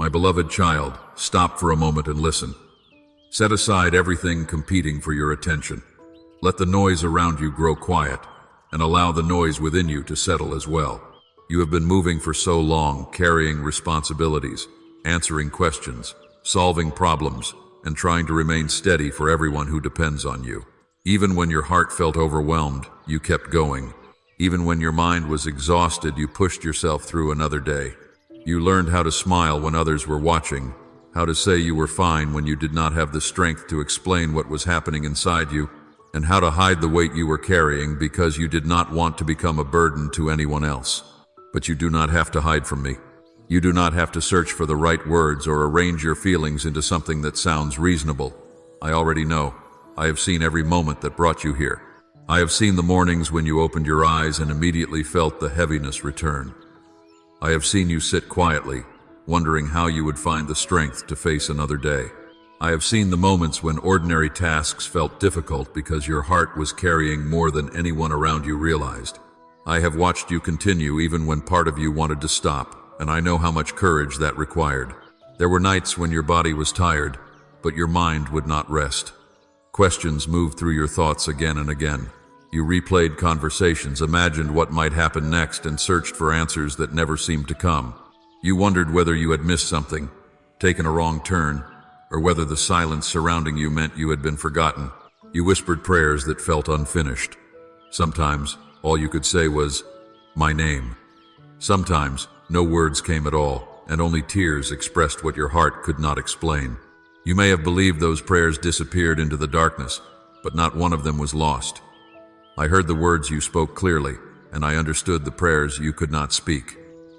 My beloved child, stop for a moment and listen. Set aside everything competing for your attention. Let the noise around you grow quiet, and allow the noise within you to settle as well. You have been moving for so long, carrying responsibilities, answering questions, solving problems, and trying to remain steady for everyone who depends on you. Even when your heart felt overwhelmed, you kept going. Even when your mind was exhausted, you pushed yourself through another day. You learned how to smile when others were watching, how to say you were fine when you did not have the strength to explain what was happening inside you, and how to hide the weight you were carrying because you did not want to become a burden to anyone else. But you do not have to hide from me. You do not have to search for the right words or arrange your feelings into something that sounds reasonable. I already know. I have seen every moment that brought you here. I have seen the mornings when you opened your eyes and immediately felt the heaviness return. I have seen you sit quietly, wondering how you would find the strength to face another day. I have seen the moments when ordinary tasks felt difficult because your heart was carrying more than anyone around you realized. I have watched you continue even when part of you wanted to stop, and I know how much courage that required. There were nights when your body was tired, but your mind would not rest. Questions moved through your thoughts again and again. You replayed conversations, imagined what might happen next, and searched for answers that never seemed to come. You wondered whether you had missed something, taken a wrong turn, or whether the silence surrounding you meant you had been forgotten. You whispered prayers that felt unfinished. Sometimes, all you could say was, "My name." Sometimes, no words came at all, and only tears expressed what your heart could not explain. You may have believed those prayers disappeared into the darkness, but not one of them was lost. I heard the words you spoke clearly, and I understood the prayers you could not speak.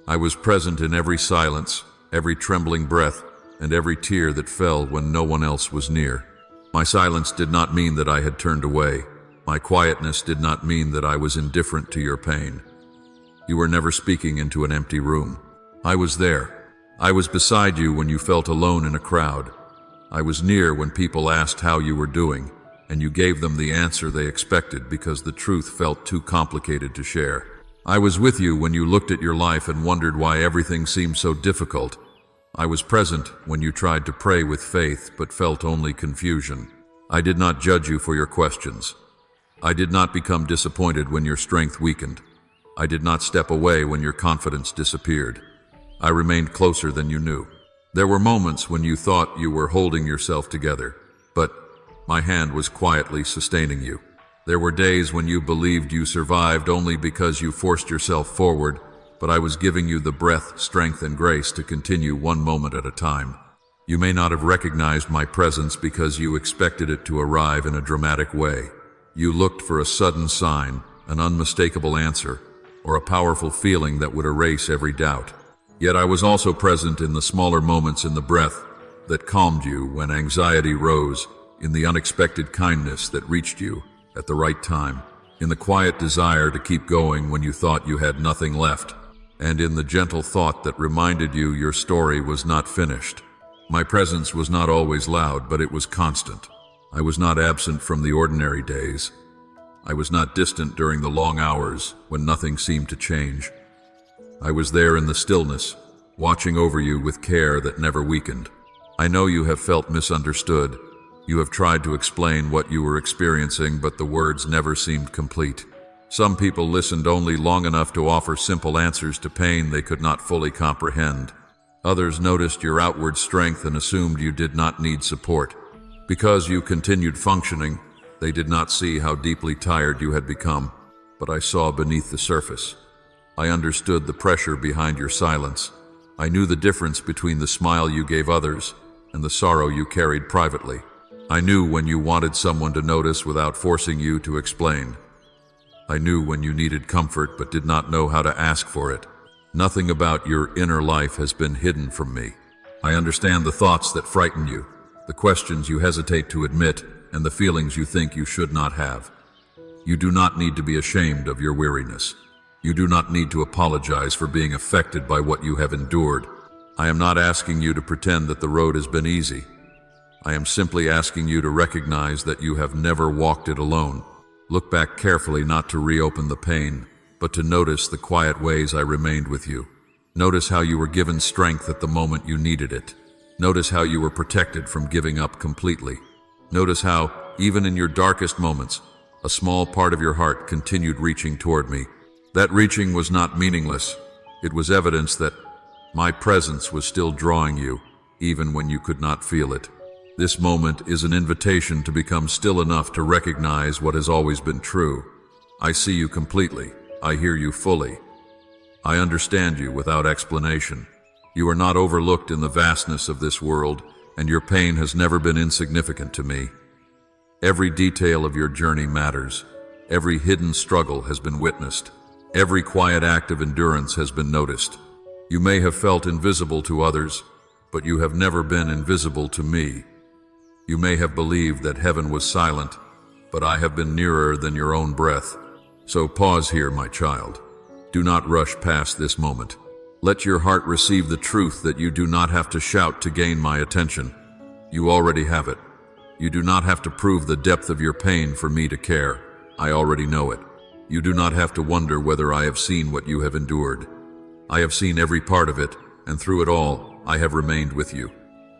I was present in every silence, every trembling breath, and every tear that fell when no one else was near. My silence did not mean that I had turned away. My quietness did not mean that I was indifferent to your pain. You were never speaking into an empty room. I was there. I was beside you when you felt alone in a crowd. I was near when people asked how you were doing, and you gave them the answer they expected because the truth felt too complicated to share. I was with you when you looked at your life and wondered why everything seemed so difficult. I was present when you tried to pray with faith but felt only confusion. I did not judge you for your questions. I did not become disappointed when your strength weakened. I did not step away when your confidence disappeared. I remained closer than you knew. There were moments when you thought you were holding yourself together, but my hand was quietly sustaining you. There were days when you believed you survived only because you forced yourself forward, but I was giving you the breath, strength, and grace to continue one moment at a time. You may not have recognized my presence because you expected it to arrive in a dramatic way. You looked for a sudden sign, an unmistakable answer, or a powerful feeling that would erase every doubt. Yet I was also present in the smaller moments in the breath that calmed you when anxiety rose, in the unexpected kindness that reached you at the right time, in the quiet desire to keep going when you thought you had nothing left, and in the gentle thought that reminded you your story was not finished. My presence was not always loud, but it was constant. I was not absent from the ordinary days. I was not distant during the long hours when nothing seemed to change. I was there in the stillness, watching over you with care that never weakened. I know you have felt misunderstood. You have tried to explain what you were experiencing, but the words never seemed complete. Some people listened only long enough to offer simple answers to pain they could not fully comprehend. Others noticed your outward strength and assumed you did not need support. Because you continued functioning, they did not see how deeply tired you had become, but I saw beneath the surface. I understood the pressure behind your silence. I knew the difference between the smile you gave others and the sorrow you carried privately. I knew when you wanted someone to notice without forcing you to explain. I knew when you needed comfort but did not know how to ask for it. Nothing about your inner life has been hidden from me. I understand the thoughts that frighten you, the questions you hesitate to admit, and the feelings you think you should not have. You do not need to be ashamed of your weariness. You do not need to apologize for being affected by what you have endured. I am not asking you to pretend that the road has been easy. I am simply asking you to recognize that you have never walked it alone. Look back carefully, not to reopen the pain, but to notice the quiet ways I remained with you. Notice how you were given strength at the moment you needed it. Notice how you were protected from giving up completely. Notice how, even in your darkest moments, a small part of your heart continued reaching toward me. That reaching was not meaningless. It was evidence that my presence was still drawing you, even when you could not feel it. This moment is an invitation to become still enough to recognize what has always been true. I see you completely. I hear you fully. I understand you without explanation. You are not overlooked in the vastness of this world, and your pain has never been insignificant to me. Every detail of your journey matters. Every hidden struggle has been witnessed. Every quiet act of endurance has been noticed. You may have felt invisible to others, but you have never been invisible to me. You may have believed that heaven was silent, but I have been nearer than your own breath. So pause here, my child. Do not rush past this moment. Let your heart receive the truth that you do not have to shout to gain my attention. You already have it. You do not have to prove the depth of your pain for me to care. I already know it. You do not have to wonder whether I have seen what you have endured. I have seen every part of it, and through it all, I have remained with you.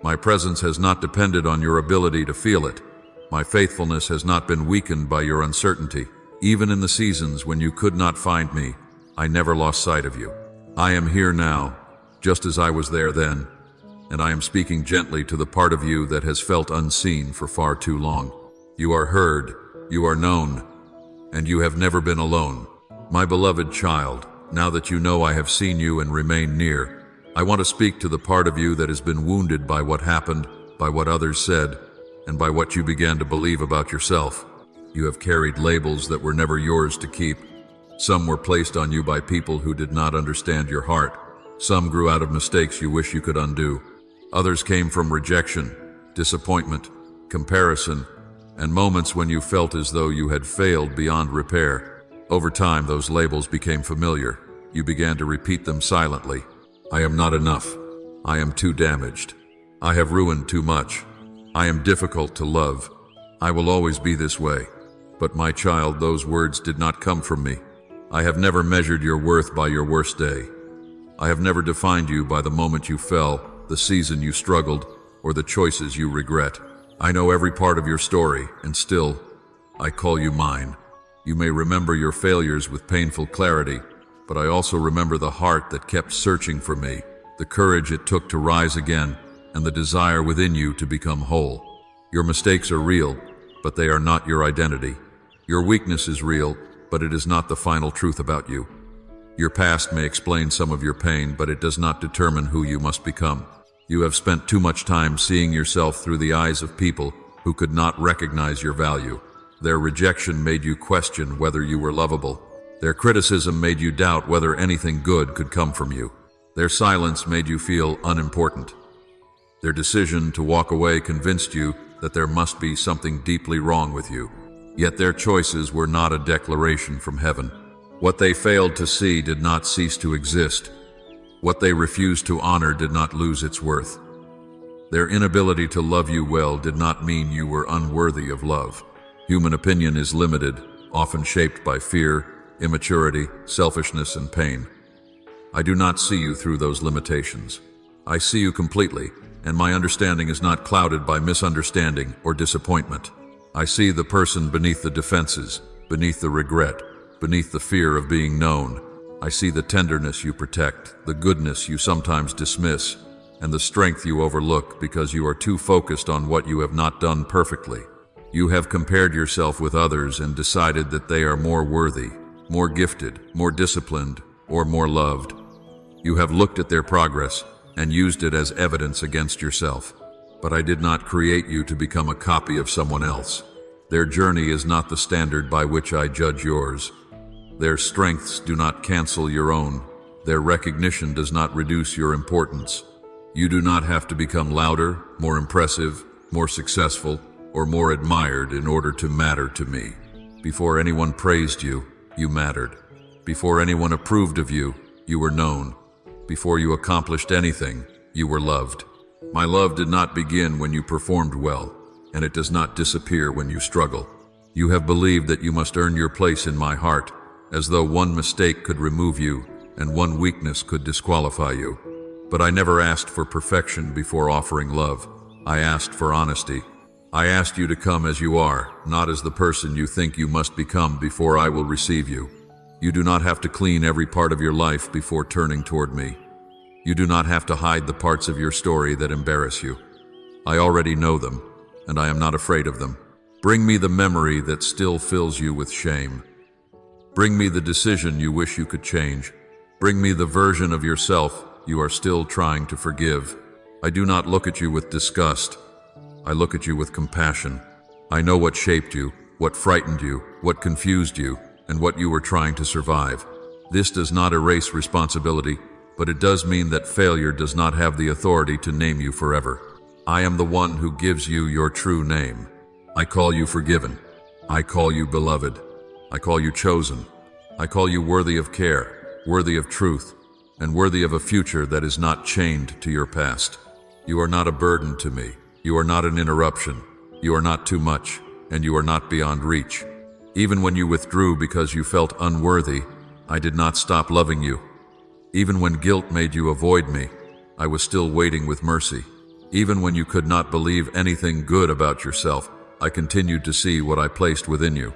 My presence has not depended on your ability to feel it. My faithfulness has not been weakened by your uncertainty. Even in the seasons when you could not find me, I never lost sight of you. I am here now, just as I was there then, and I am speaking gently to the part of you that has felt unseen for far too long. You are heard, you are known, and you have never been alone. My beloved child, now that you know I have seen you and remain near, I want to speak to the part of you that has been wounded by what happened, by what others said, and by what you began to believe about yourself. You have carried labels that were never yours to keep. Some were placed on you by people who did not understand your heart. Some grew out of mistakes you wish you could undo. Others came from rejection, disappointment, comparison, and moments when you felt as though you had failed beyond repair. Over time, those labels became familiar. You began to repeat them silently. I am not enough. I am too damaged. I have ruined too much. I am difficult to love. I will always be this way. But my child, those words did not come from me. I have never measured your worth by your worst day. I have never defined you by the moment you fell, the season you struggled, or the choices you regret. I know every part of your story, and still, I call you mine. You may remember your failures with painful clarity, but I also remember the heart that kept searching for me, the courage it took to rise again, and the desire within you to become whole. Your mistakes are real, but they are not your identity. Your weakness is real, but it is not the final truth about you. Your past may explain some of your pain, but it does not determine who you must become. You have spent too much time seeing yourself through the eyes of people who could not recognize your value. Their rejection made you question whether you were lovable. Their criticism made you doubt whether anything good could come from you. Their silence made you feel unimportant. Their decision to walk away convinced you that there must be something deeply wrong with you. Yet their choices were not a declaration from heaven. What they failed to see did not cease to exist. What they refused to honor did not lose its worth. Their inability to love you well did not mean you were unworthy of love. Human opinion is limited, often shaped by fear, immaturity, selfishness, and pain. I do not see you through those limitations. I see you completely, and my understanding is not clouded by misunderstanding or disappointment. I see the person beneath the defenses, beneath the regret, beneath the fear of being known. I see the tenderness you protect, the goodness you sometimes dismiss, and the strength you overlook because you are too focused on what you have not done perfectly. You have compared yourself with others and decided that they are more worthy, more gifted, more disciplined, or more loved. You have looked at their progress and used it as evidence against yourself. But I did not create you to become a copy of someone else. Their journey is not the standard by which I judge yours. Their strengths do not cancel your own. Their recognition does not reduce your importance. You do not have to become louder, more impressive, more successful, or more admired in order to matter to me. Before anyone praised you, you mattered. Before anyone approved of you, you were known. Before you accomplished anything, you were loved. My love did not begin when you performed well, and it does not disappear when you struggle. You have believed that you must earn your place in my heart, as though one mistake could remove you, and one weakness could disqualify you. But I never asked for perfection before offering love. I asked for honesty. I asked you to come as you are, not as the person you think you must become before I will receive you. You do not have to clean every part of your life before turning toward me. You do not have to hide the parts of your story that embarrass you. I already know them, and I am not afraid of them. Bring me the memory that still fills you with shame. Bring me the decision you wish you could change. Bring me the version of yourself you are still trying to forgive. I do not look at you with disgust. I look at you with compassion. I know what shaped you, what frightened you, what confused you, and what you were trying to survive. This does not erase responsibility, but it does mean that failure does not have the authority to name you forever. I am the one who gives you your true name. I call you forgiven. I call you beloved. I call you chosen. I call you worthy of care, worthy of truth, and worthy of a future that is not chained to your past. You are not a burden to me. You are not an interruption. You are not too much, and you are not beyond reach. Even when you withdrew because you felt unworthy, I did not stop loving you. Even when guilt made you avoid me, I was still waiting with mercy. Even when you could not believe anything good about yourself, I continued to see what I placed within you.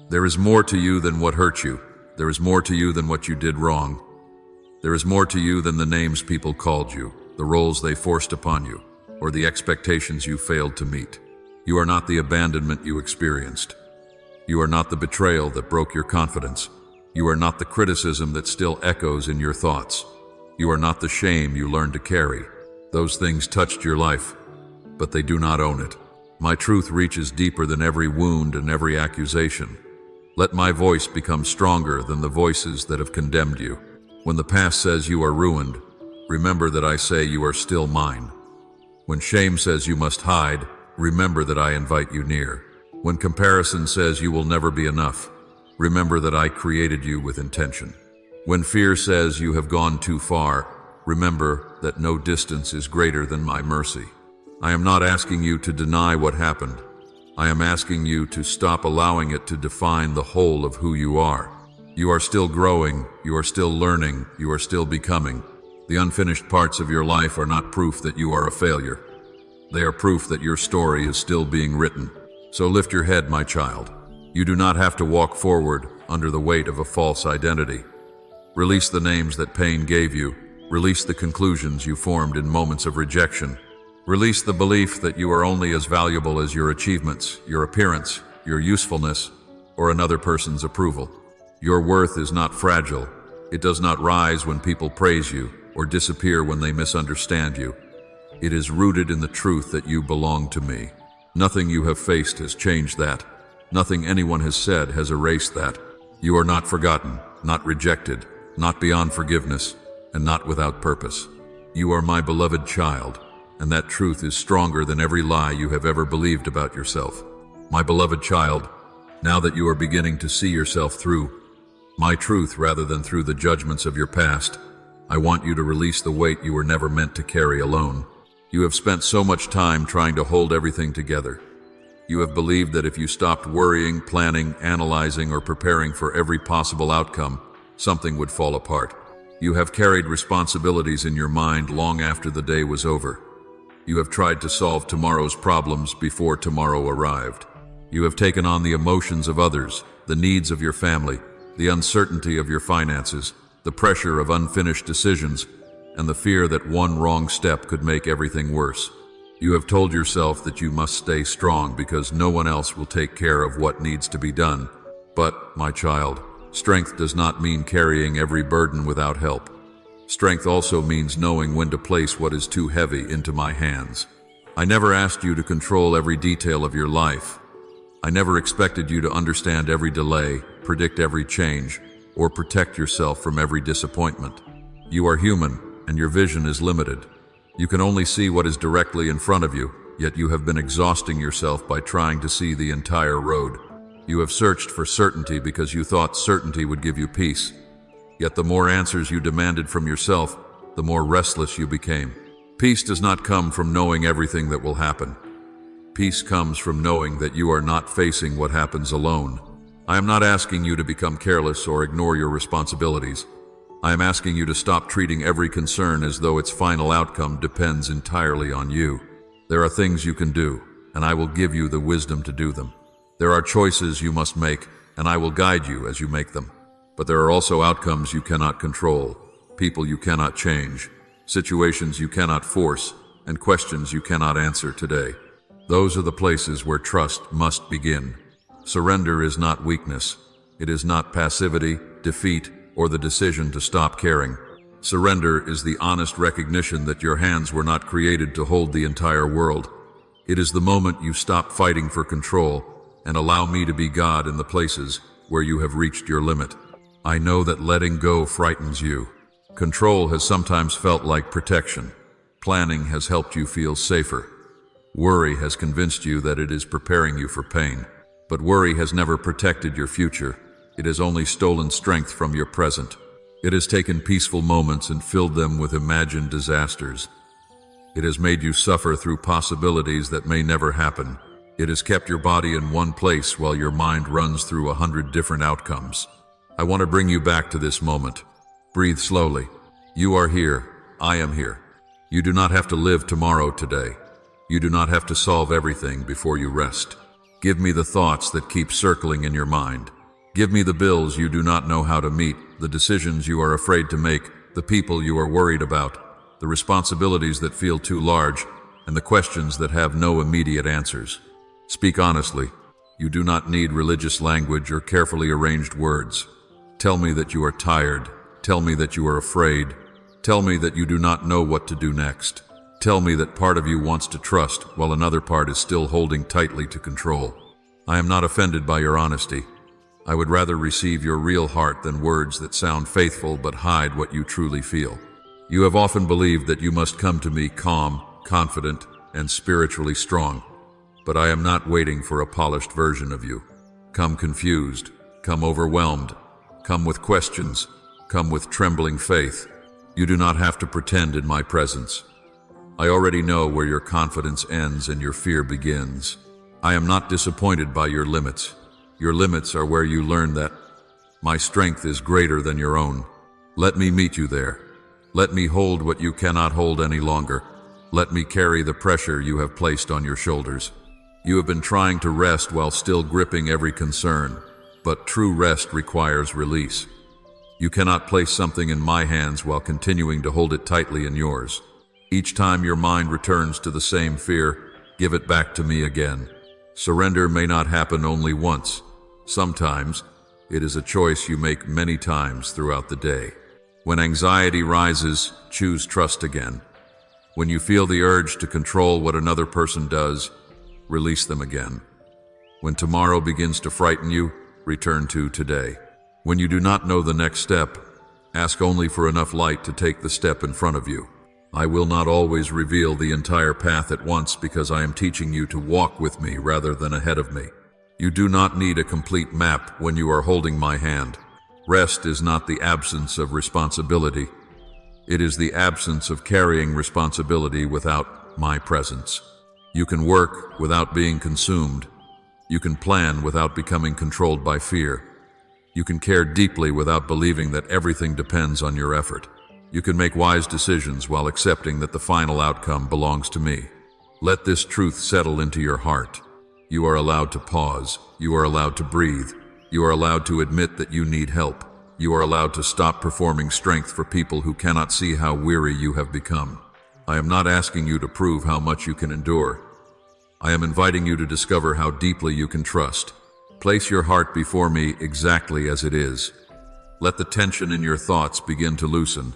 There is more to you than what hurt you. There is more to you than what you did wrong. There is more to you than the names people called you, the roles they forced upon you, or the expectations you failed to meet. You are not the abandonment you experienced. You are not the betrayal that broke your confidence. You are not the criticism that still echoes in your thoughts. You are not the shame you learned to carry. Those things touched your life, but they do not own it. My truth reaches deeper than every wound and every accusation. Let my voice become stronger than the voices that have condemned you. When the past says you are ruined, remember that I say you are still mine. When shame says you must hide, remember that I invite you near. When comparison says you will never be enough, remember that I created you with intention. When fear says you have gone too far, remember that no distance is greater than my mercy. I am not asking you to deny what happened. I am asking you to stop allowing it to define the whole of who you are. You are still growing, you are still learning, you are still becoming. The unfinished parts of your life are not proof that you are a failure. They are proof that your story is still being written. So lift your head, my child. You do not have to walk forward under the weight of a false identity. Release the names that pain gave you. Release the conclusions you formed in moments of rejection. Release the belief that you are only as valuable as your achievements, your appearance, your usefulness, or another person's approval. Your worth is not fragile. It does not rise when people praise you or disappear when they misunderstand you. It is rooted in the truth that you belong to me. Nothing you have faced has changed that. Nothing anyone has said has erased that. You are not forgotten, not rejected, not beyond forgiveness, and not without purpose. You are my beloved child, and that truth is stronger than every lie you have ever believed about yourself. My beloved child, now that you are beginning to see yourself through my truth rather than through the judgments of your past, I want you to release the weight you were never meant to carry alone. You have spent so much time trying to hold everything together. You have believed that if you stopped worrying, planning, analyzing, or preparing for every possible outcome, something would fall apart. You have carried responsibilities in your mind long after the day was over. You have tried to solve tomorrow's problems before tomorrow arrived. You have taken on the emotions of others, the needs of your family, the uncertainty of your finances, the pressure of unfinished decisions, and the fear that one wrong step could make everything worse. You have told yourself that you must stay strong because no one else will take care of what needs to be done. But, my child, strength does not mean carrying every burden without help. Strength also means knowing when to place what is too heavy into my hands. I never asked you to control every detail of your life. I never expected you to understand every delay, predict every change, or protect yourself from every disappointment. You are human, and your vision is limited. You can only see what is directly in front of you, yet you have been exhausting yourself by trying to see the entire road. You have searched for certainty because you thought certainty would give you peace. Yet the more answers you demanded from yourself, the more restless you became. Peace does not come from knowing everything that will happen. Peace comes from knowing that you are not facing what happens alone. I am not asking you to become careless or ignore your responsibilities. I am asking you to stop treating every concern as though its final outcome depends entirely on you. There are things you can do, and I will give you the wisdom to do them. There are choices you must make, and I will guide you as you make them. But there are also outcomes you cannot control, people you cannot change, situations you cannot force, and questions you cannot answer today. Those are the places where trust must begin. Surrender is not weakness. It is not passivity, defeat, or the decision to stop caring. Surrender is the honest recognition that your hands were not created to hold the entire world. It is the moment you stop fighting for control and allow me to be God in the places where you have reached your limit. I know that letting go frightens you. Control has sometimes felt like protection. Planning has helped you feel safer. Worry has convinced you that it is preparing you for pain. But worry has never protected your future. It has only stolen strength from your present. It has taken peaceful moments and filled them with imagined disasters. It has made you suffer through possibilities that may never happen. It has kept your body in one place while your mind runs through 100 different outcomes. I want to bring you back to this moment. Breathe slowly. You are here. I am here. You do not have to live tomorrow today. You do not have to solve everything before you rest. Give me the thoughts that keep circling in your mind. Give me the bills you do not know how to meet, the decisions you are afraid to make, the people you are worried about, the responsibilities that feel too large, and the questions that have no immediate answers. Speak honestly. You do not need religious language or carefully arranged words. Tell me that you are tired. Tell me that you are afraid. Tell me that you do not know what to do next. Tell me that part of you wants to trust while another part is still holding tightly to control. I am not offended by your honesty. I would rather receive your real heart than words that sound faithful but hide what you truly feel. You have often believed that you must come to me calm, confident, and spiritually strong. But I am not waiting for a polished version of you. Come confused, come overwhelmed, come with questions, come with trembling faith. You do not have to pretend in my presence. I already know where your confidence ends and your fear begins. I am not disappointed by your limits. Your limits are where you learn that my strength is greater than your own. Let me meet you there. Let me hold what you cannot hold any longer. Let me carry the pressure you have placed on your shoulders. You have been trying to rest while still gripping every concern, but true rest requires release. You cannot place something in my hands while continuing to hold it tightly in yours. Each time your mind returns to the same fear, give it back to me again. Surrender may not happen only once. Sometimes, it is a choice you make many times throughout the day. When anxiety rises, choose trust again. When you feel the urge to control what another person does, release them again. When tomorrow begins to frighten you, return to today. When you do not know the next step, ask only for enough light to take the step in front of you. I will not always reveal the entire path at once because I am teaching you to walk with me rather than ahead of me. You do not need a complete map when you are holding my hand. Rest is not the absence of responsibility. It is the absence of carrying responsibility without my presence. You can work without being consumed. You can plan without becoming controlled by fear. You can care deeply without believing that everything depends on your effort. You can make wise decisions while accepting that the final outcome belongs to me. Let this truth settle into your heart. You are allowed to pause. You are allowed to breathe. You are allowed to admit that you need help. You are allowed to stop performing strength for people who cannot see how weary you have become. I am not asking you to prove how much you can endure. I am inviting you to discover how deeply you can trust. Place your heart before me exactly as it is. Let the tension in your thoughts begin to loosen.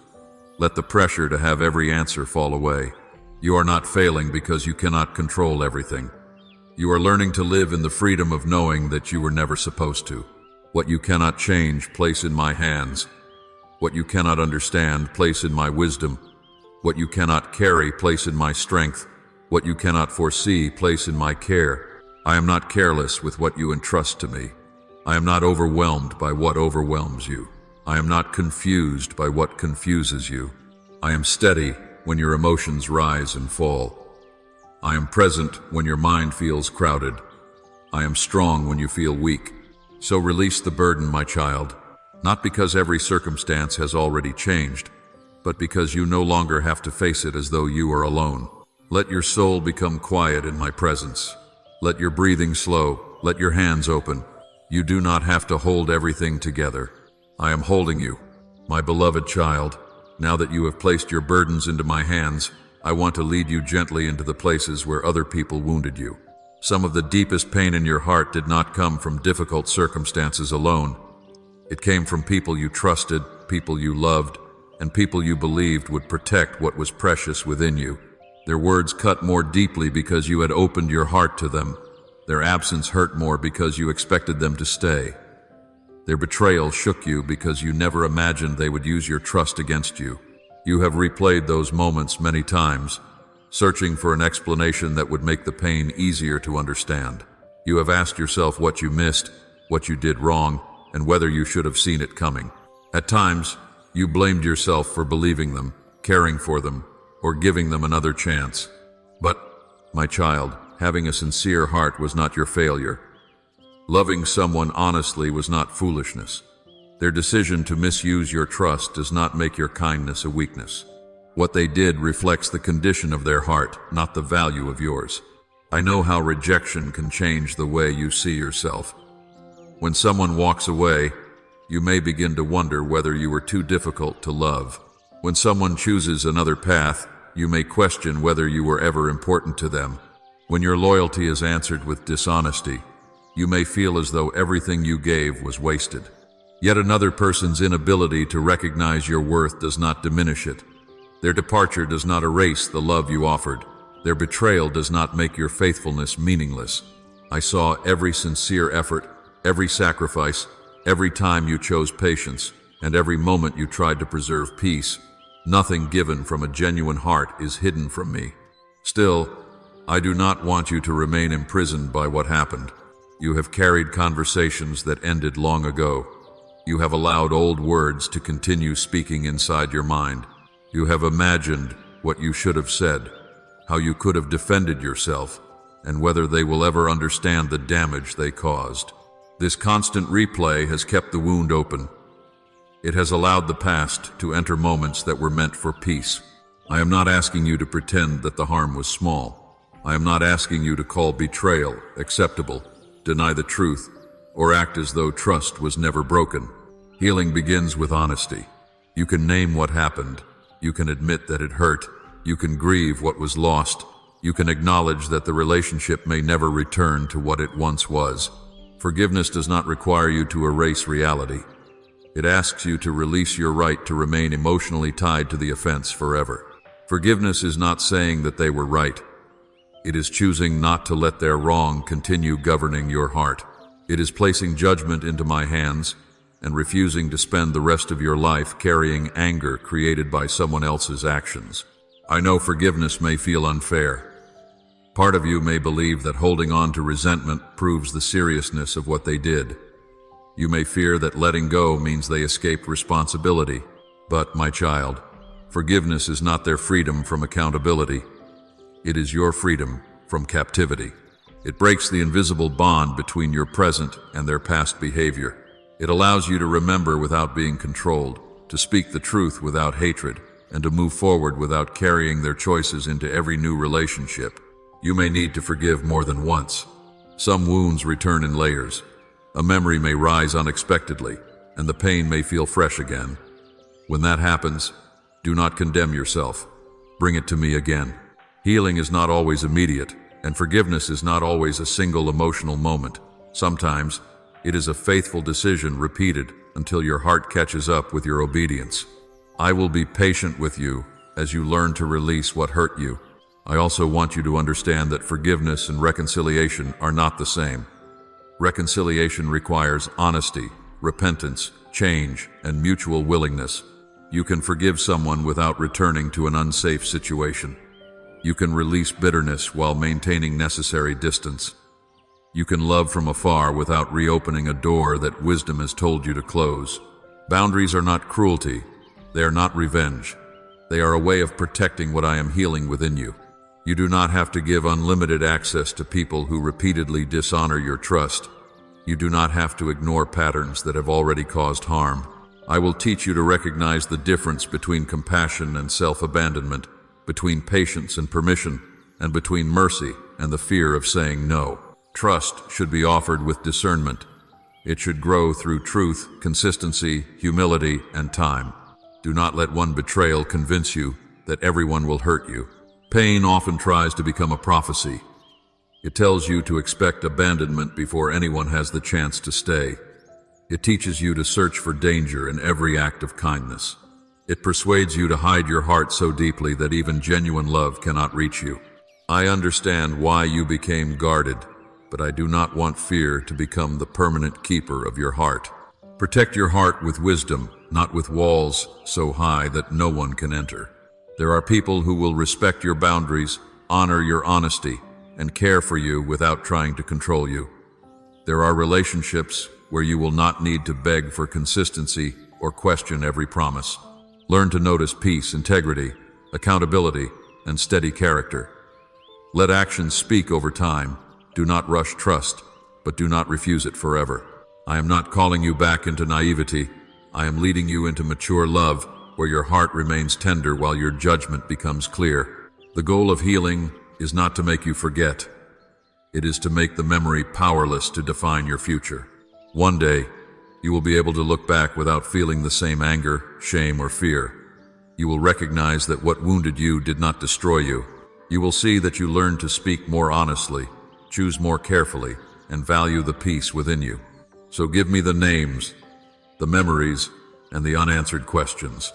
Let the pressure to have every answer fall away. You are not failing because you cannot control everything. You are learning to live in the freedom of knowing that you were never supposed to. What you cannot change, place in my hands. What you cannot understand, place in my wisdom. What you cannot carry, place in my strength. What you cannot foresee, place in my care. I am not careless with what you entrust to me. I am not overwhelmed by what overwhelms you. I am not confused by what confuses you. I am steady when your emotions rise and fall. I am present when your mind feels crowded. I am strong when you feel weak. So release the burden, my child. Not because every circumstance has already changed, but because you no longer have to face it as though you are alone. Let your soul become quiet in my presence. Let your breathing slow. Let your hands open. You do not have to hold everything together. I am holding you, my beloved child. Now that you have placed your burdens into my hands, I want to lead you gently into the places where other people wounded you. Some of the deepest pain in your heart did not come from difficult circumstances alone. It came from people you trusted, people you loved, and people you believed would protect what was precious within you. Their words cut more deeply because you had opened your heart to them. Their absence hurt more because you expected them to stay. Their betrayal shook you because you never imagined they would use your trust against you. You have replayed those moments many times, searching for an explanation that would make the pain easier to understand. You have asked yourself what you missed, what you did wrong, and whether you should have seen it coming. At times, you blamed yourself for believing them, caring for them, or giving them another chance. But, my child, having a sincere heart was not your failure. Loving someone honestly was not foolishness. Their decision to misuse your trust does not make your kindness a weakness. What they did reflects the condition of their heart, not the value of yours. I know how rejection can change the way you see yourself. When someone walks away, you may begin to wonder whether you were too difficult to love. When someone chooses another path, you may question whether you were ever important to them. When your loyalty is answered with dishonesty, you may feel as though everything you gave was wasted. Yet another person's inability to recognize your worth does not diminish it. Their departure does not erase the love you offered. Their betrayal does not make your faithfulness meaningless. I saw every sincere effort, every sacrifice, every time you chose patience, and every moment you tried to preserve peace. Nothing given from a genuine heart is hidden from me. Still, I do not want you to remain imprisoned by what happened. You have carried conversations that ended long ago. You have allowed old words to continue speaking inside your mind. You have imagined what you should have said, how you could have defended yourself, and whether they will ever understand the damage they caused. This constant replay has kept the wound open. It has allowed the past to enter moments that were meant for peace. I am not asking you to pretend that the harm was small. I am not asking you to call betrayal acceptable, deny the truth, or act as though trust was never broken. Healing begins with honesty. You can name what happened. You can admit that it hurt. You can grieve what was lost. You can acknowledge that the relationship may never return to what it once was. Forgiveness does not require you to erase reality. It asks you to release your right to remain emotionally tied to the offense forever. Forgiveness is not saying that they were right. It is choosing not to let their wrong continue governing your heart. It is placing judgment into my hands and refusing to spend the rest of your life carrying anger created by someone else's actions. I know forgiveness may feel unfair. Part of you may believe that holding on to resentment proves the seriousness of what they did. You may fear that letting go means they escaped responsibility. But, my child, forgiveness is not their freedom from accountability. It is your freedom from captivity. It breaks the invisible bond between your present and their past behavior. It allows you to remember without being controlled, to speak the truth without hatred, and to move forward without carrying their choices into every new relationship. You may need to forgive more than once. Some wounds return in layers. A memory may rise unexpectedly, and the pain may feel fresh again. When that happens, do not condemn yourself. Bring it to me again. Healing is not always immediate, and forgiveness is not always a single emotional moment. Sometimes, it is a faithful decision repeated until your heart catches up with your obedience. I will be patient with you as you learn to release what hurt you. I also want you to understand that forgiveness and reconciliation are not the same. Reconciliation requires honesty, repentance, change, and mutual willingness. You can forgive someone without returning to an unsafe situation. You can release bitterness while maintaining necessary distance. You can love from afar without reopening a door that wisdom has told you to close. Boundaries are not cruelty. They are not revenge. They are a way of protecting what I am healing within you. You do not have to give unlimited access to people who repeatedly dishonor your trust. You do not have to ignore patterns that have already caused harm. I will teach you to recognize the difference between compassion and self-abandonment, between patience and permission, and between mercy and the fear of saying no. Trust should be offered with discernment. It should grow through truth, consistency, humility, and time. Do not let one betrayal convince you that everyone will hurt you. Pain often tries to become a prophecy. It tells you to expect abandonment before anyone has the chance to stay. It teaches you to search for danger in every act of kindness. It persuades you to hide your heart so deeply that even genuine love cannot reach you. I understand why you became guarded, but I do not want fear to become the permanent keeper of your heart. Protect your heart with wisdom, not with walls so high that no one can enter. There are people who will respect your boundaries, honor your honesty, and care for you without trying to control you. There are relationships where you will not need to beg for consistency or question every promise. Learn to notice peace, integrity, accountability, and steady character. Let actions speak over time. Do not rush trust, but do not refuse it forever. I am not calling you back into naivety. I am leading you into mature love, where your heart remains tender while your judgment becomes clear. The goal of healing is not to make you forget. It is to make the memory powerless to define your future. One day, you will be able to look back without feeling the same anger, shame, or fear. You will recognize that what wounded you did not destroy you. You will see that you learned to speak more honestly, choose more carefully, and value the peace within you. So give me the names, the memories, and the unanswered questions.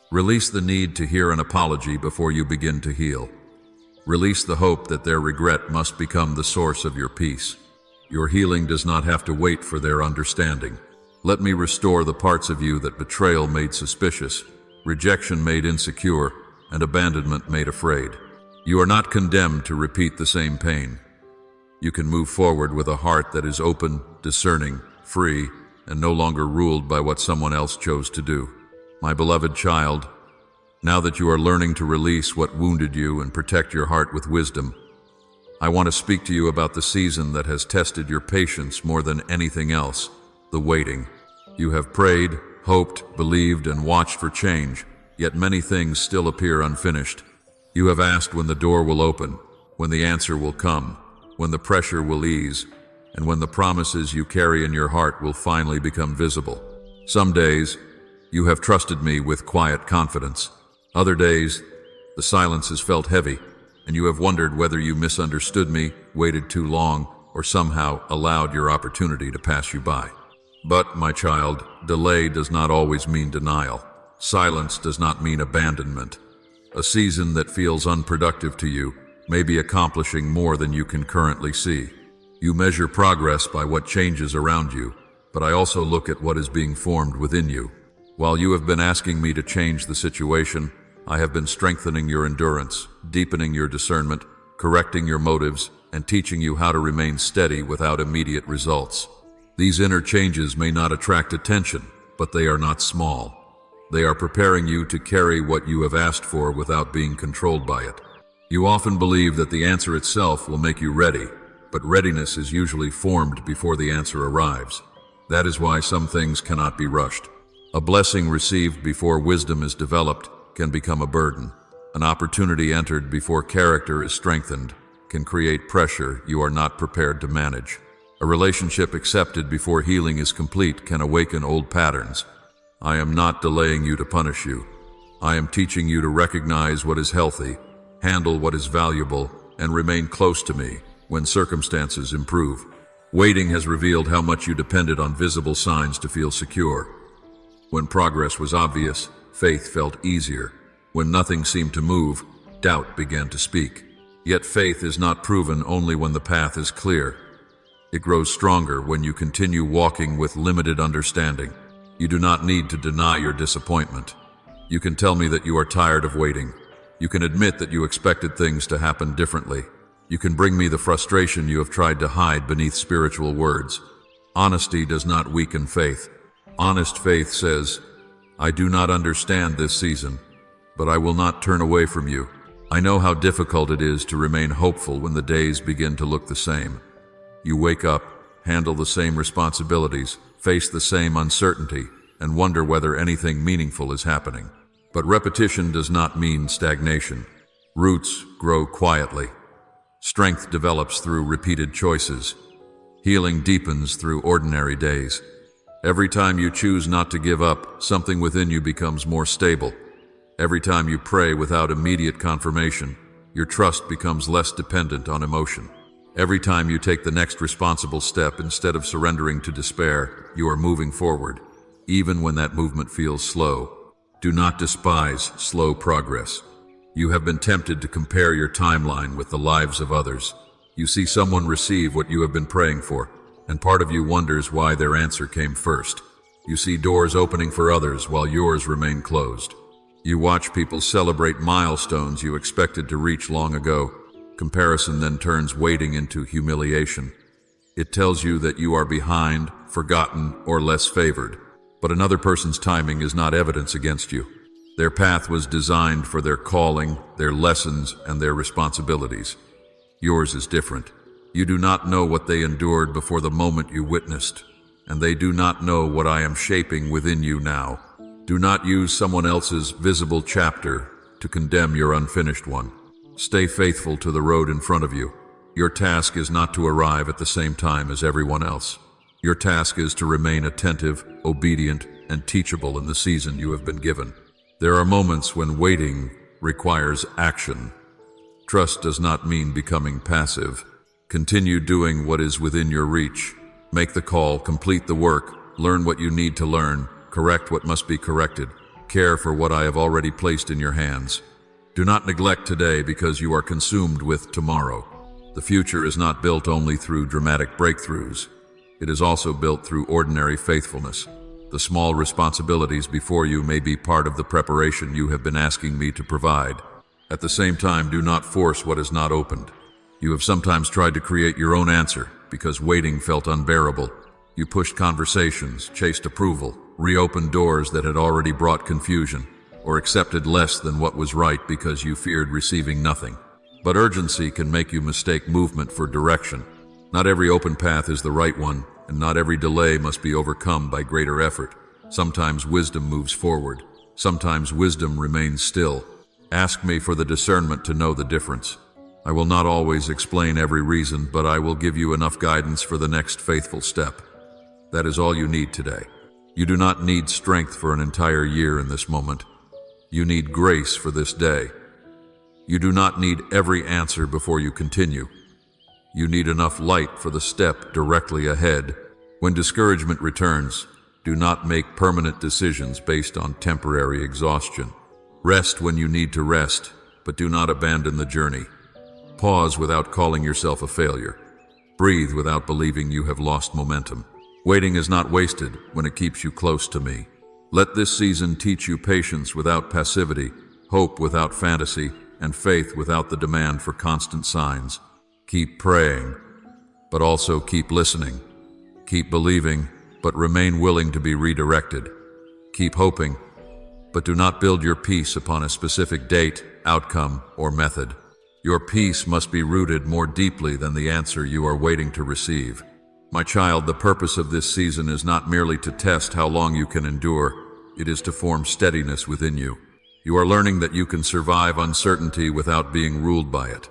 Release the need to hear an apology before you begin to heal. Release the hope that their regret must become the source of your peace. Your healing does not have to wait for their understanding. Let me restore the parts of you that betrayal made suspicious, rejection made insecure, and abandonment made afraid. You are not condemned to repeat the same pain. You can move forward with a heart that is open, discerning, free, and no longer ruled by what someone else chose to do. My beloved child, now that you are learning to release what wounded you and protect your heart with wisdom, I want to speak to you about the season that has tested your patience more than anything else, the waiting. You have prayed, hoped, believed, and watched for change, yet many things still appear unfinished. You have asked when the door will open, when the answer will come, when the pressure will ease, and when the promises you carry in your heart will finally become visible. Some days, you have trusted me with quiet confidence. Other days, the silence has felt heavy, and you have wondered whether you misunderstood me, waited too long, or somehow allowed your opportunity to pass you by. But, my child, delay does not always mean denial. Silence does not mean abandonment. A season that feels unproductive to you may be accomplishing more than you can currently see. You measure progress by what changes around you, but I also look at what is being formed within you. While you have been asking me to change the situation, I have been strengthening your endurance, deepening your discernment, correcting your motives, and teaching you how to remain steady without immediate results. These inner changes may not attract attention, but they are not small. They are preparing you to carry what you have asked for without being controlled by it. You often believe that the answer itself will make you ready, but readiness is usually formed before the answer arrives. That is why some things cannot be rushed. A blessing received before wisdom is developed can become a burden. An opportunity entered before character is strengthened can create pressure you are not prepared to manage. A relationship accepted before healing is complete can awaken old patterns. I am not delaying you to punish you. I am teaching you to recognize what is healthy, handle what is valuable, and remain close to me when circumstances improve. Waiting has revealed how much you depended on visible signs to feel secure. When progress was obvious, faith felt easier. When nothing seemed to move, doubt began to speak. Yet faith is not proven only when the path is clear. It grows stronger when you continue walking with limited understanding. You do not need to deny your disappointment. You can tell me that you are tired of waiting. You can admit that you expected things to happen differently. You can bring me the frustration you have tried to hide beneath spiritual words. Honesty does not weaken faith. Honest faith says, I do not understand this season, but I will not turn away from you. I know how difficult it is to remain hopeful when the days begin to look the same. You wake up, handle the same responsibilities, face the same uncertainty, and wonder whether anything meaningful is happening. But repetition does not mean stagnation. Roots grow quietly. Strength develops through repeated choices. Healing deepens through ordinary days. Every time you choose not to give up, something within you becomes more stable. Every time you pray without immediate confirmation, your trust becomes less dependent on emotion. Every time you take the next responsible step instead of surrendering to despair, you are moving forward, even when that movement feels slow. Do not despise slow progress. You have been tempted to compare your timeline with the lives of others. You see someone receive what you have been praying for, and part of you wonders why their answer came first. You see doors opening for others while yours remain closed. You watch people celebrate milestones you expected to reach long ago. Comparison then turns waiting into humiliation. It tells you that you are behind, forgotten, or less favored. But another person's timing is not evidence against you. Their path was designed for their calling, their lessons, and their responsibilities. Yours is different. You do not know what they endured before the moment you witnessed, and they do not know what I am shaping within you now. Do not use someone else's visible chapter to condemn your unfinished one. Stay faithful to the road in front of you. Your task is not to arrive at the same time as everyone else. Your task is to remain attentive, obedient, and teachable in the season you have been given. There are moments when waiting requires action. Trust does not mean becoming passive. Continue doing what is within your reach. Make the call, complete the work, learn what you need to learn, correct what must be corrected, care for what I have already placed in your hands. Do not neglect today because you are consumed with tomorrow. The future is not built only through dramatic breakthroughs. It is also built through ordinary faithfulness. The small responsibilities before you may be part of the preparation you have been asking me to provide. At the same time, do not force what is not opened. You have sometimes tried to create your own answer because waiting felt unbearable. You pushed conversations, chased approval, reopened doors that had already brought confusion, or accepted less than what was right because you feared receiving nothing. But urgency can make you mistake movement for direction. Not every open path is the right one, and not every delay must be overcome by greater effort. Sometimes wisdom moves forward. Sometimes wisdom remains still. Ask me for the discernment to know the difference. I will not always explain every reason, but I will give you enough guidance for the next faithful step. That is all you need today. You do not need strength for an entire year in this moment. You need grace for this day. You do not need every answer before you continue. You need enough light for the step directly ahead. When discouragement returns, do not make permanent decisions based on temporary exhaustion. Rest when you need to rest, but do not abandon the journey. Pause without calling yourself a failure. Breathe without believing you have lost momentum. Waiting is not wasted when it keeps you close to me. Let this season teach you patience without passivity, hope without fantasy, and faith without the demand for constant signs. Keep praying, but also keep listening. Keep believing, but remain willing to be redirected. Keep hoping, but do not build your peace upon a specific date, outcome, or method. Your peace must be rooted more deeply than the answer you are waiting to receive. My child, the purpose of this season is not merely to test how long you can endure. It is to form steadiness within you. You are learning that you can survive uncertainty without being ruled by it.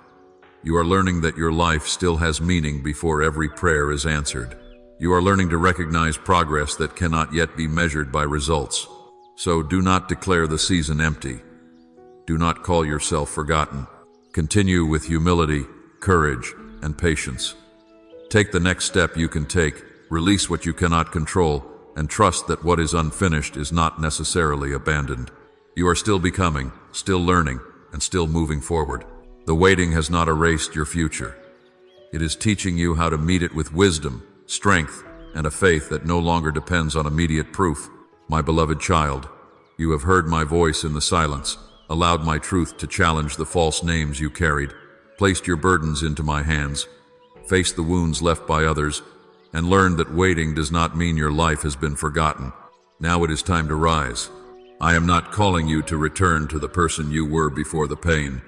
You are learning that your life still has meaning before every prayer is answered. You are learning to recognize progress that cannot yet be measured by results. So do not declare the season empty. Do not call yourself forgotten. Continue with humility, courage, and patience. Take the next step you can take, release what you cannot control, and trust that what is unfinished is not necessarily abandoned. You are still becoming, still learning, and still moving forward. The waiting has not erased your future. It is teaching you how to meet it with wisdom, strength, and a faith that no longer depends on immediate proof. My beloved child, you have heard my voice in the silence, allowed my truth to challenge the false names you carried, placed your burdens into my hands, faced the wounds left by others, and learned that waiting does not mean your life has been forgotten. Now it is time to rise. I am not calling you to return to the person you were before the pain.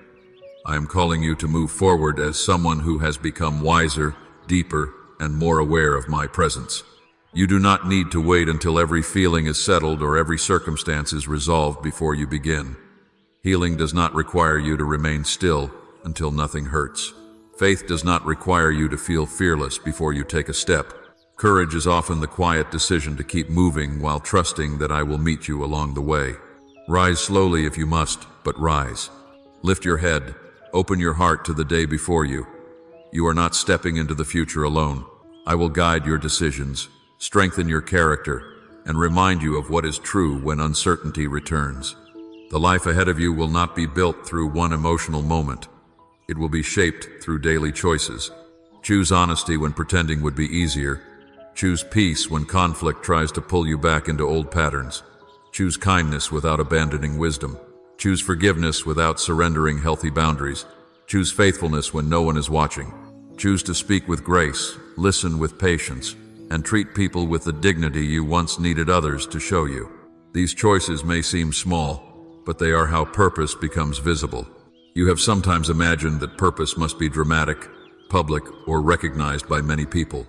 I am calling you to move forward as someone who has become wiser, deeper, and more aware of my presence. You do not need to wait until every feeling is settled or every circumstance is resolved before you begin. Healing does not require you to remain still until nothing hurts. Faith does not require you to feel fearless before you take a step. Courage is often the quiet decision to keep moving while trusting that I will meet you along the way. Rise slowly if you must, but rise. Lift your head, open your heart to the day before you. You are not stepping into the future alone. I will guide your decisions, strengthen your character, and remind you of what is true when uncertainty returns. The life ahead of you will not be built through one emotional moment. It will be shaped through daily choices. Choose honesty when pretending would be easier. Choose peace when conflict tries to pull you back into old patterns. Choose kindness without abandoning wisdom. Choose forgiveness without surrendering healthy boundaries. Choose faithfulness when no one is watching. Choose to speak with grace, listen with patience, and treat people with the dignity you once needed others to show you. These choices may seem small, but they are how purpose becomes visible. You have sometimes imagined that purpose must be dramatic, public, or recognized by many people.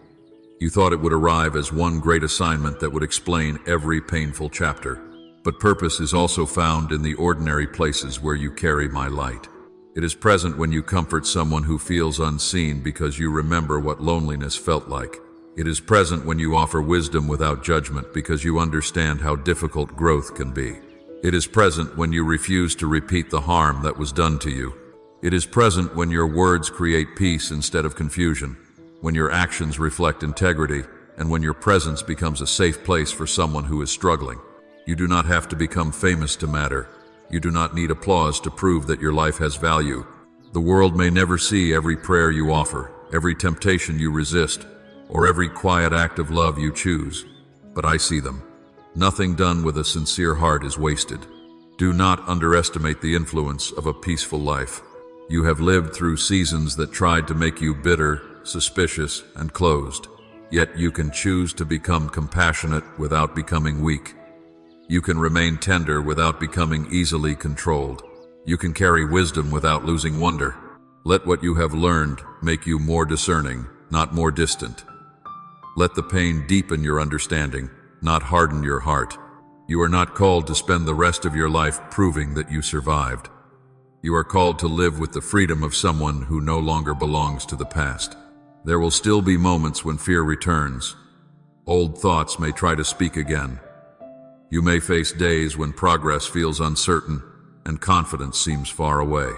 You thought it would arrive as one great assignment that would explain every painful chapter. But purpose is also found in the ordinary places where you carry my light. It is present when you comfort someone who feels unseen because you remember what loneliness felt like. It is present when you offer wisdom without judgment because you understand how difficult growth can be. It is present when you refuse to repeat the harm that was done to you. It is present when your words create peace instead of confusion, when your actions reflect integrity, and when your presence becomes a safe place for someone who is struggling. You do not have to become famous to matter. You do not need applause to prove that your life has value. The world may never see every prayer you offer, every temptation you resist, or every quiet act of love you choose, but I see them. Nothing done with a sincere heart is wasted. Do not underestimate the influence of a peaceful life. You have lived through seasons that tried to make you bitter, suspicious, and closed. Yet you can choose to become compassionate without becoming weak. You can remain tender without becoming easily controlled. You can carry wisdom without losing wonder. Let what you have learned make you more discerning, not more distant. Let the pain deepen your understanding, not harden your heart. You are not called to spend the rest of your life proving that you survived. You are called to live with the freedom of someone who no longer belongs to the past. There will still be moments when fear returns. Old thoughts may try to speak again. You may face days when progress feels uncertain and confidence seems far away.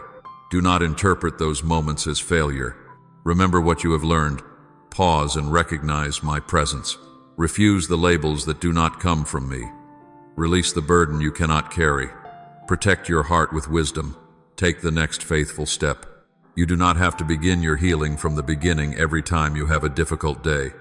Do not interpret those moments as failure. Remember what you have learned. Pause and recognize my presence. Refuse the labels that do not come from me. Release the burden you cannot carry. Protect your heart with wisdom. Take the next faithful step. You do not have to begin your healing from the beginning every time you have a difficult day.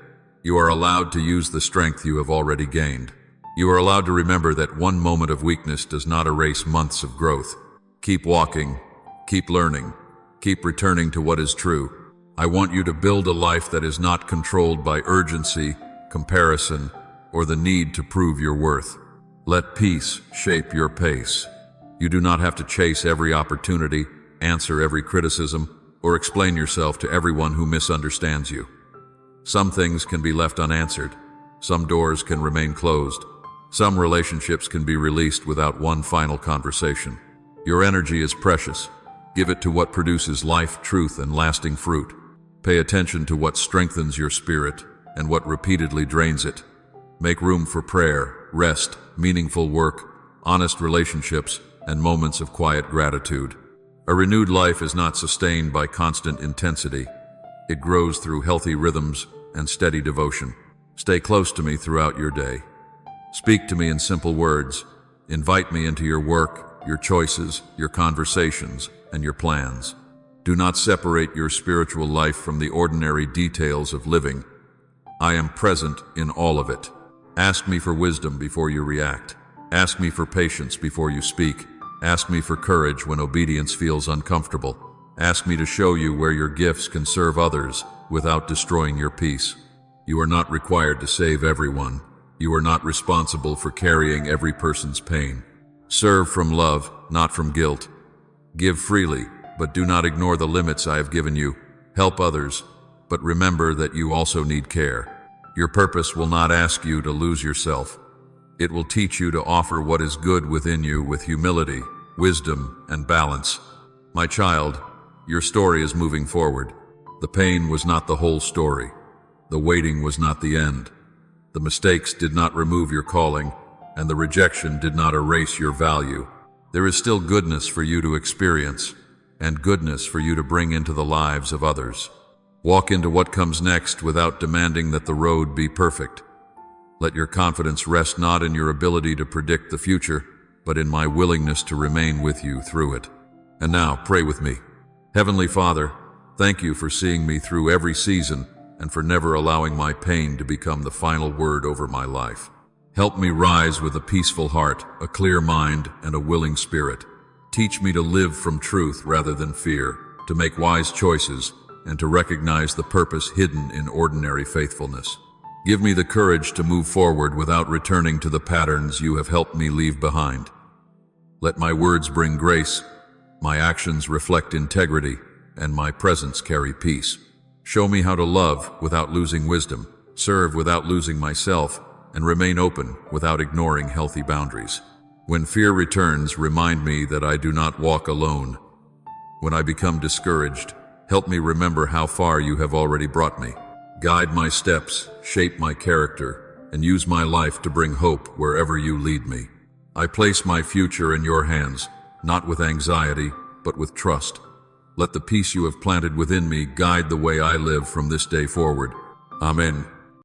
You are allowed to use the strength you have already gained. You are allowed to remember that one moment of weakness does not erase months of growth. Keep walking, keep learning, keep returning to what is true. I want you to build a life that is not controlled by urgency, comparison, or the need to prove your worth. Let peace shape your pace. You do not have to chase every opportunity, answer every criticism, or explain yourself to everyone who misunderstands you. Some things can be left unanswered. Some doors can remain closed. Some relationships can be released without one final conversation. Your energy is precious. Give it to what produces life, truth, and lasting fruit. Pay attention to what strengthens your spirit and what repeatedly drains it. Make room for prayer, rest, meaningful work, honest relationships, and moments of quiet gratitude. A renewed life is not sustained by constant intensity. It grows through healthy rhythms and steady devotion. Stay close to me throughout your day. Speak to me in simple words. Invite me into your work, your choices, your conversations, and your plans. Do not separate your spiritual life from the ordinary details of living. I am present in all of it. Ask me for wisdom before you react. Ask me for patience before you speak. Ask me for courage when obedience feels uncomfortable. Ask me to show you where your gifts can serve others without destroying your peace. You are not required to save everyone. You are not responsible for carrying every person's pain. Serve from love, not from guilt. Give freely, but do not ignore the limits I have given you. Help others, but remember that you also need care. Your purpose will not ask you to lose yourself. It will teach you to offer what is good within you with humility, wisdom, and balance. My child, your story is moving forward. The pain was not the whole story. The waiting was not the end. The mistakes did not remove your calling, and the rejection did not erase your value. There is still goodness for you to experience, and goodness for you to bring into the lives of others. Walk into what comes next without demanding that the road be perfect. Let your confidence rest not in your ability to predict the future, but in my willingness to remain with you through it. And now, pray with me. Heavenly Father, thank you for seeing me through every season and for never allowing my pain to become the final word over my life. Help me rise with a peaceful heart, a clear mind, and a willing spirit. Teach me to live from truth rather than fear, to make wise choices, and to recognize the purpose hidden in ordinary faithfulness. Give me the courage to move forward without returning to the patterns you have helped me leave behind. Let my words bring grace, my actions reflect integrity, and my presence carry peace. Show me how to love without losing wisdom, serve without losing myself, and remain open without ignoring healthy boundaries. When fear returns, remind me that I do not walk alone. When I become discouraged, help me remember how far you have already brought me. Guide my steps, shape my character, and use my life to bring hope wherever you lead me. I place my future in your hands, not with anxiety, but with trust. Let the peace you have planted within me guide the way I live from this day forward. Amen.